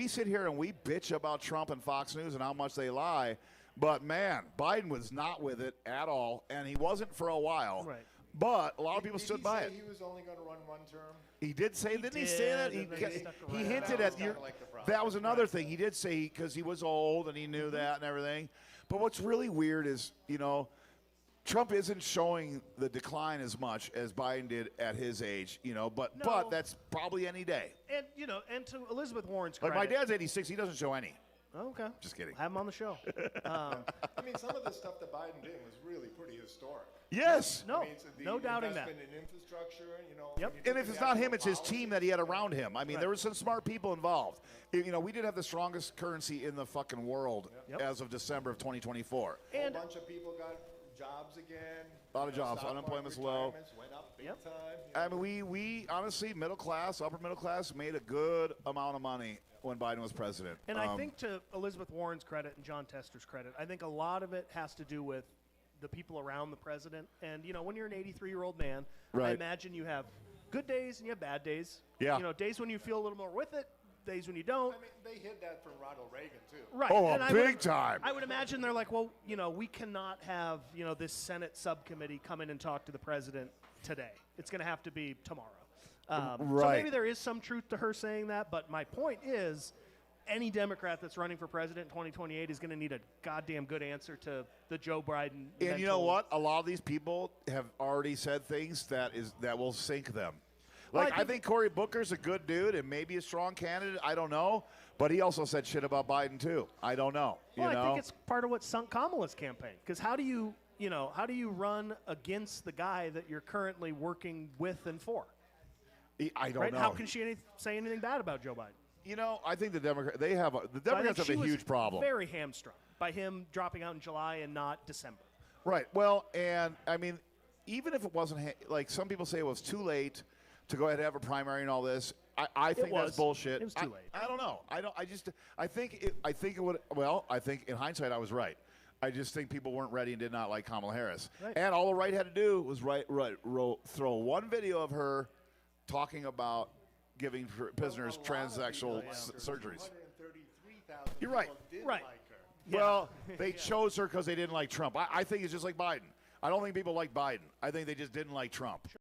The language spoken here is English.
we sit here and we bitch about Trump and Fox News and how much they lie, but man, Biden was not with it at all, and he wasn't for a while. Right. But a lot of people stood by it. He was only going to run one term. He did say, didn't he say that? and then he stuck He around. hinted That at was kinda like the problem. that was another thing. He did say because he was old and he knew that and everything. But what's really weird is, Trump isn't showing the decline as much as Biden did at his age, but No. that's probably any day. And and to Elizabeth Warren's Like credit. my dad's 86, he doesn't show any. Okay. Just kidding. Have him on the show. I mean, some of the stuff that Biden did was really pretty historic. Yes. No, I mean, the no doubting that. investment in infrastructure, Yep. when you And look if at it's the not him, actual it's his policy, team that he had around him. I mean, Right. there were some smart people involved. We did have the strongest currency in the fucking world Yep. as of December of 2024. A And whole bunch of people got jobs again. A lot of jobs. Stock Unemployment's market low. retirements went up big Yep. time. I mean, we honestly, middle class, upper middle class, made a good amount of money when Biden was president. And I think to Elizabeth Warren's credit and John Tester's credit, I think a lot of it has to do with the people around the president. And, when you're an 83-year-old man, I Right. imagine you have good days and you have bad days. Yeah. Days when you feel a little more with it, days when you don't. I mean, they hid that from Ronald Reagan, too. Right. Oh, and I big would- time. I would imagine they're like, well, we cannot have, this Senate subcommittee come in and talk to the president today. It's going to have to be tomorrow. So Right. maybe there is some truth to her saying that, but my point is any Democrat that's running for president in 2028 is going to need a goddamn good answer to the Joe Biden. And you know mental- what? A lot of these people have already said things that will sink them. Well, Like, I think Cory Booker's a good dude and maybe a strong candidate. I don't know. But he also said shit about Biden, too. I don't know. Well, I think it's part of what sunk Kamala's campaign. Because how do you run against the guy that you're currently working with and for? I don't Right? know. How can she say anything bad about Joe Biden? I think the Democrats, the So I think Democrats have she a was huge problem. Very hamstrung by him dropping out in July and not December. Right. Well, and I mean, even if it wasn't like some people say it was too late to go ahead and have a primary and all this, I think was. that's bullshit. It was too late. I don't know. I think it would. Well, I think in hindsight I was right. I just think people weren't ready and did not like Kamala Harris. Right. And all the right had to do was throw one video of her talking about giving prisoners transsexual surgeries. 133,000 You're right. people did Right. like her. Well, they chose her because they didn't like Trump. I think it's just like Biden. I don't think people like Biden. I think they just didn't like Trump.